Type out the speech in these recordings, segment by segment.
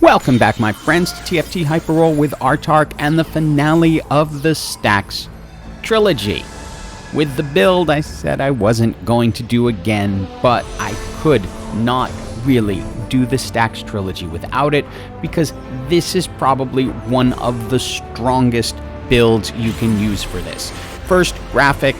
Welcome back, my friends, to TFT Hyperroll with Artark and the finale of the Stacks Trilogy. With the build I said I wasn't going to do again, but I could not really do the Stacks Trilogy without it, because this is probably one of the strongest builds you can use for this. First, graphic,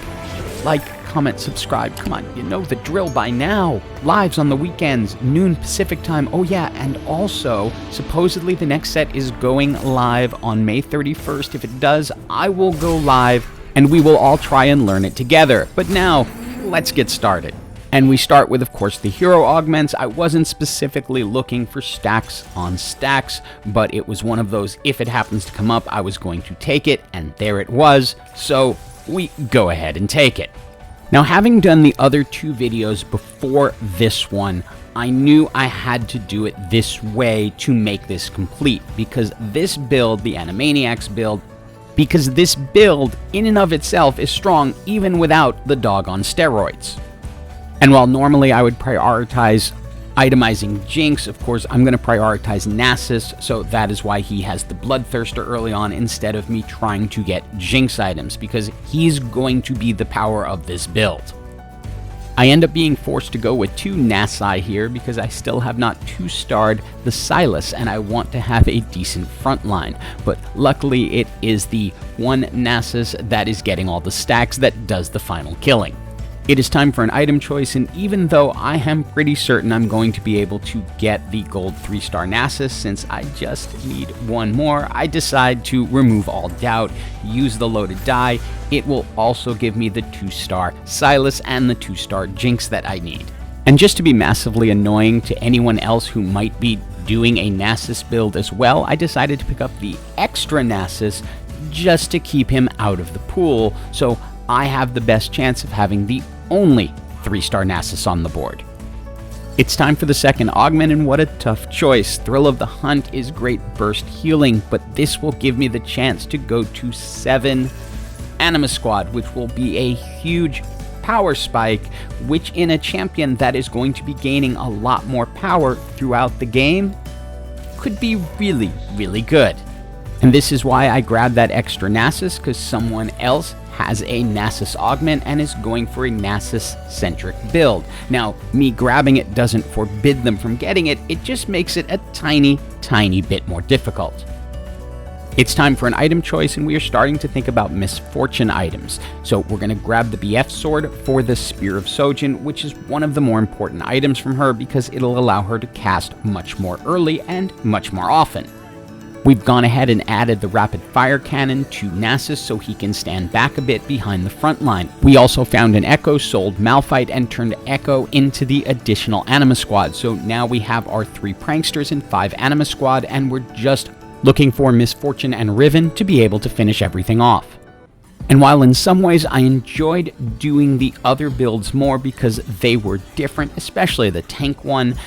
like, comment, subscribe. Come on, you know the drill by now. Lives on the weekends, noon Pacific time. Oh yeah, and also, supposedly the next set is going live on May 31st. If it does, I will go live and we will all try and learn it together. But now, let's get started. And we start with, of course, the hero augments. I wasn't specifically looking for stacks on stacks, but it was one of those, if it happens to come up, I was going to take it, and there it was. So we go ahead and take it. Now, having done the other two videos before this one, I knew I had to do it this way to make this complete, because this build, the Animaniacs build, because this build in and of itself is strong even without the dog on steroids. And while normally I would prioritize itemizing Jinx, of course I'm going to prioritize Nasus, so that is why he has the Bloodthirster early on instead of me trying to get Jinx items, because he's going to be the power of this build. I end up being forced to go with two Nasi here because I still have not 2-starred the Silas and I want to have a decent front line, but luckily it is the one Nasus that is getting all the stacks that does the final killing. It is time for an item choice, and even though I am pretty certain I'm going to be able to get the gold 3-star Nasus, since I just need one more, I decide to remove all doubt, use the loaded die. It will also give me the 2-star Silas and the 2-star Jinx that I need. And just to be massively annoying to anyone else who might be doing a Nasus build as well, I decided to pick up the extra Nasus just to keep him out of the pool, so I have the best chance of having the only 3-star Nasus on the board. It's time for the second augment, and what a tough choice. Thrill of the Hunt is great burst healing, but this will give me the chance to go to 7 Anima Squad, which will be a huge power spike, which in a champion that is going to be gaining a lot more power throughout the game could be really, really good. And this is why I grabbed that extra Nasus, because someone else has a Nasus augment and is going for a Nasus-centric build. Now, me grabbing it doesn't forbid them from getting it, it just makes it a tiny, tiny bit more difficult. It's time for an item choice, and we are starting to think about misfortune items. So we're going to grab the BF sword for the Spear of Sojin, which is one of the more important items from her because it'll allow her to cast much more early and much more often. We've gone ahead and added the rapid fire cannon to Nasus so he can stand back a bit behind the front line. We also found an Echo, sold Malphite, and turned Echo into the additional Anima Squad. So now we have our 3 pranksters and 5 Anima Squad, and we're just looking for Misfortune and Riven to be able to finish everything off. And while in some ways I enjoyed doing the other builds more because they were different, especially the tank one,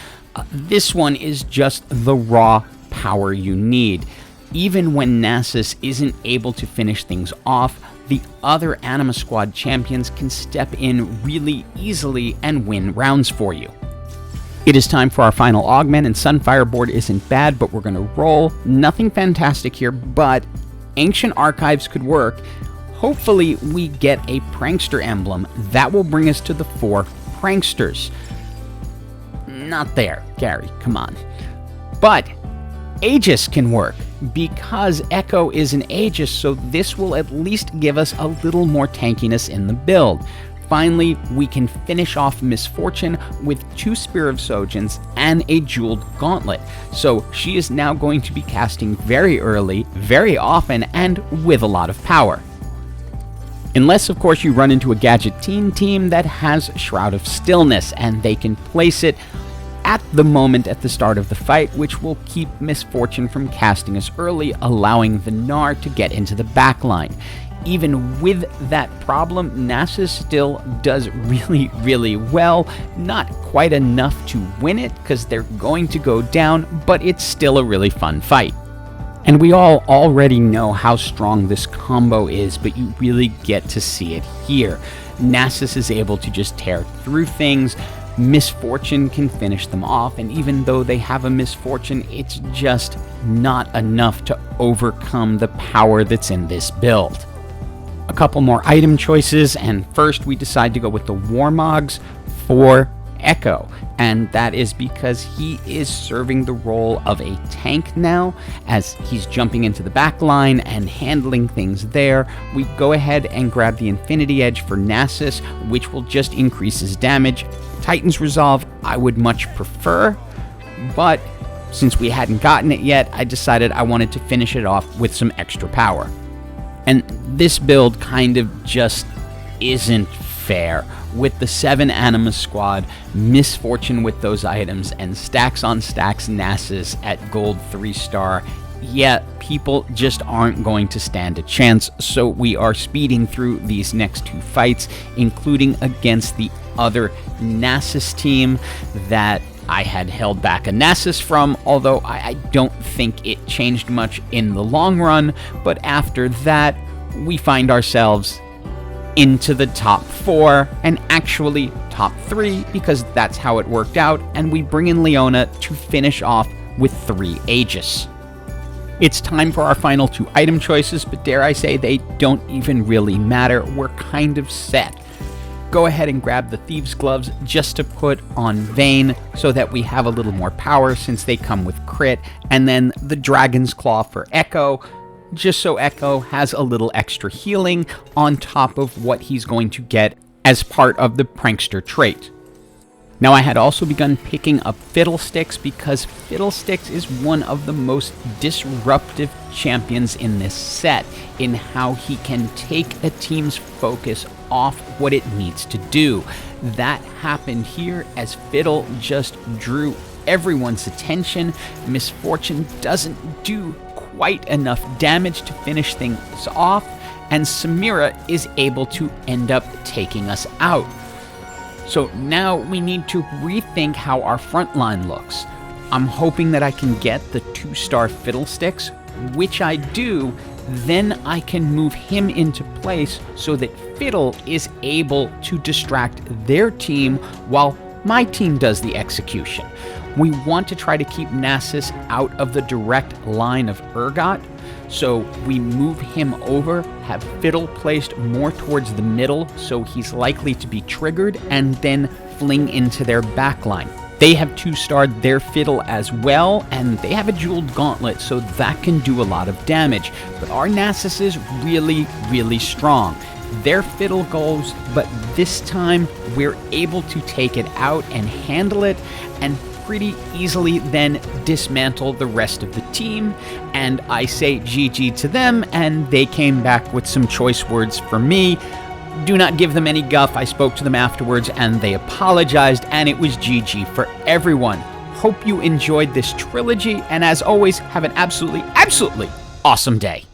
this one is just the raw power you need. Even when Nasus isn't able to finish things off, the other Anima Squad champions can step in really easily and win rounds for you. It is time for our final augment, and Sunfire board isn't bad, but we're going to roll. Nothing fantastic here, but Ancient Archives could work. Hopefully we get a Prankster emblem. That will bring us to the 4 Pranksters. Not there, Gary, come on. But Aegis can work, because Echo is an Aegis, so this will at least give us a little more tankiness in the build. Finally, we can finish off Misfortune with 2 Spear of Sojins and a jeweled gauntlet. So she is now going to be casting very early, very often, and with a lot of power. Unless, of course, you run into a Gadget team that has Shroud of Stillness, and they can place it at the moment at the start of the fight, which will keep Misfortune from casting us early, allowing the Gnar to get into the backline. Even with that problem, Nasus still does really, really well. Not quite enough to win it, because they're going to go down, but it's still a really fun fight. And we all already know how strong this combo is, but you really get to see it here. Nasus is able to just tear through things, Misfortune can finish them off, and even though they have a Misfortune, it's just not enough to overcome the power that's in this build. A couple more item choices, and first we decide to go with the Warmogs for Echo, and that is because he is serving the role of a tank now, as he's jumping into the back line and handling things there. We go ahead and grab the Infinity Edge for Nasus, which will just increase his damage. Titan's Resolve I would much prefer, but since we hadn't gotten it yet, I decided I wanted to finish it off with some extra power. And this build kind of just isn't fair. With the 7 Anima squad, Misfortune with those items, and stacks on stacks Nasus at gold 3-star, yeah, people just aren't going to stand a chance, so we are speeding through these next 2 fights, including against the other Nasus team that I had held back a Nasus from, although I don't think it changed much in the long run, but after that, we find ourselves into the top 4, and actually top 3, because that's how it worked out, and we bring in Leona to finish off with 3 Aegis. It's time for our final 2 item choices, but dare I say they don't even really matter. We're kind of set. Go ahead and grab the Thieves' Gloves just to put on Vayne so that we have a little more power since they come with crit, and then the Dragon's Claw for Echo, just so Echo has a little extra healing on top of what he's going to get as part of the Prankster trait. Now, I had also begun picking up Fiddlesticks because Fiddlesticks is one of the most disruptive champions in this set in how he can take a team's focus off what it needs to do. That happened here as Fiddle just drew everyone's attention. Misfortune doesn't do quite enough damage to finish things off, and Samira is able to end up taking us out. So now we need to rethink how our front line looks. I'm hoping that I can get the 2-star Fiddlesticks, which I do. Then I can move him into place so that Fiddle is able to distract their team while my team does the execution. We want to try to keep Nasus out of the direct line of Urgot, so we move him over, have Fiddle placed more towards the middle so he's likely to be triggered, and then fling into their backline. They have 2-starred their Fiddle as well, and they have a jeweled gauntlet, so that can do a lot of damage. But our Nasus is really, really strong. Their Fiddle goes, but this time we're able to take it out and handle it, and pretty easily then dismantle the rest of the team. And I say GG to them, and they came back with some choice words for me. Do not give them any guff. I spoke to them afterwards and they apologized, and it was GG for everyone. Hope you enjoyed this trilogy, and as always, have an absolutely, absolutely awesome day.